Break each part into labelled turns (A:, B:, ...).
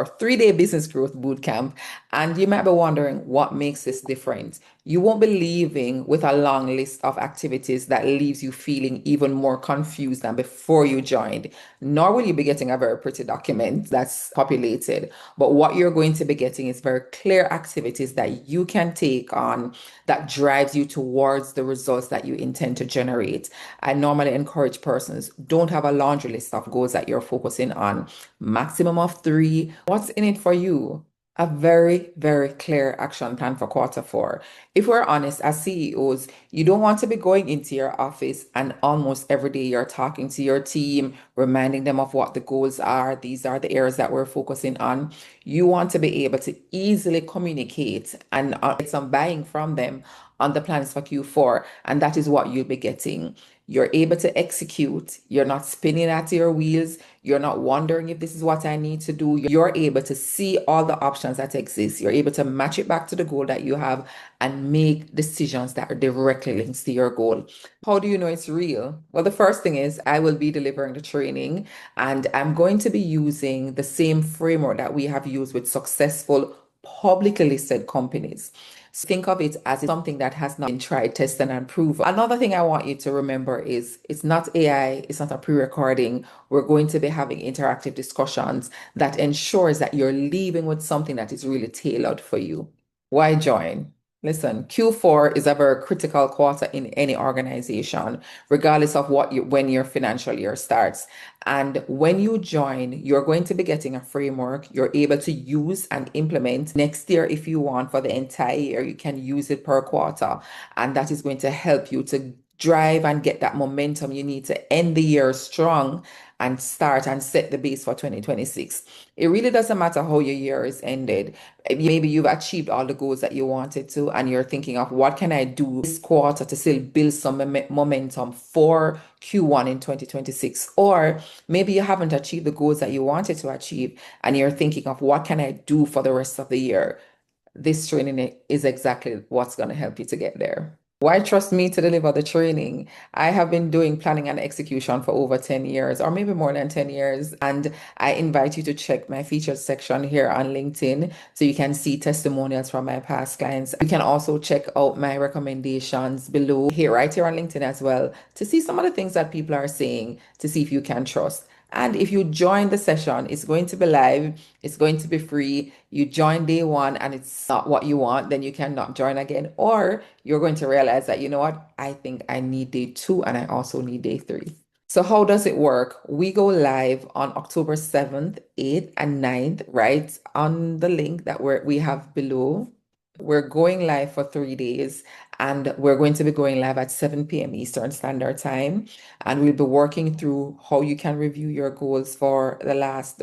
A: 3-day business growth bootcamp. And you might be wondering what makes this different. You won't be leaving with a long list of activities that leaves you feeling even more confused than before you joined, nor will you be getting a very pretty document that's populated. But what you're going to be getting is very clear activities that you can take on that drives you towards the results that you intend to generate. I normally encourage persons, don't have a laundry list of goals that you're focusing on. Maximum of 3. What's in it for you? A very, very clear action plan for quarter 4. If we're honest, as CEOs, you don't want to be going into your office and almost every day you're talking to your team, reminding them of what the goals are. These are the areas that we're focusing on. You want to be able to easily communicate and get some buying from them on the plans for Q4. And that is what you'll be getting. You're able to execute. You're not spinning at your wheels. You're not wondering if this is what I need to do. You're able to see all the options that exist. You're able to match it back to the goal that you have and make decisions that are directly linked to your goal. How do you know it's real? Well, the first thing is I will be delivering the training and I'm going to be using the same framework that we have used with successful publicly listed companies. So think of it as something that has not been tried, tested, and proven. Another thing I want you to remember is it's not AI, it's not a pre-recording. We're going to be having interactive discussions that ensures that you're leaving with something that is really tailored for you. Why join? Listen, Q4 is a very critical quarter in any organization, regardless of when your financial year starts. And when you join, you're going to be getting a framework you're able to use and implement next year if you want for the entire year. You can use it per quarter, and that is going to help you to drive and get that momentum you need to end the year strong and start and set the base for 2026. It really doesn't matter how your year is ended. Maybe you've achieved all the goals that you wanted to, and you're thinking of what can I do this quarter to still build some momentum for Q1 in 2026. Or maybe you haven't achieved the goals that you wanted to achieve, and you're thinking of what can I do for the rest of the year. This training is exactly what's going to help you to get there. Why trust me to deliver the training? I have been doing planning and execution for over 10 years, or maybe more than 10 years. And I invite you to check my featured section here on LinkedIn so you can see testimonials from my past clients. You can also check out my recommendations below here, right here on LinkedIn as well, to see some of the things that people are saying, to see if you can trust. And if you join the session, it's going to be live, it's going to be free. You join day 1 and it's not what you want, then you cannot join again. Or you're going to realize that, you know what, I think I need day 2 and I also need day 3. So how does it work? We go live on October 7th, 8th, and 9th, right? On the link that we have below. We're going live for 3 days and we're going to be going live at 7 p.m. Eastern Standard Time. And we'll be working through how you can review your goals for the last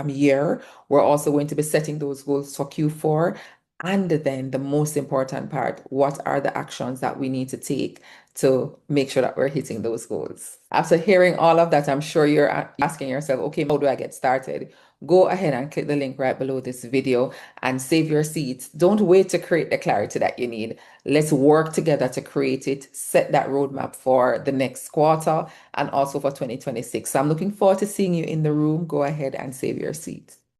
A: year. We're also going to be setting those goals for Q4. And then the most important part, what are the actions that we need to take to make sure that we're hitting those goals? After hearing all of that, I'm sure you're asking yourself, okay, how do I get started? Go ahead and click the link right below this video and save your seats. Don't wait to create the clarity that you need. Let's work together to create it, set that roadmap for the next quarter and also for 2026. So I'm looking forward to seeing you in the room. Go ahead and save your seats.